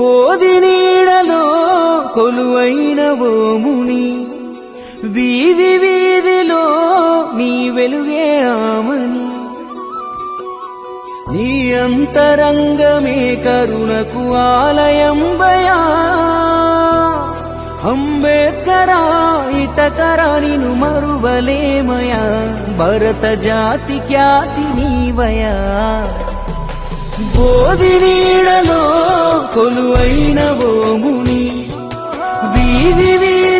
బోధి నీడలో కొలువైన ఓ ముని, వీధి వీధిలో నీ వెలుగే ఆమని, నీ అంతరంగమే కరుణకు ఆలయంబయా. అంబేద్కరా హితకరా నిను మరువలేమయా, భరత జాతి ఖ్యాతి నీవయా. బోధి నీడలో కొలువైన ఓ ముని, వీధి వీధి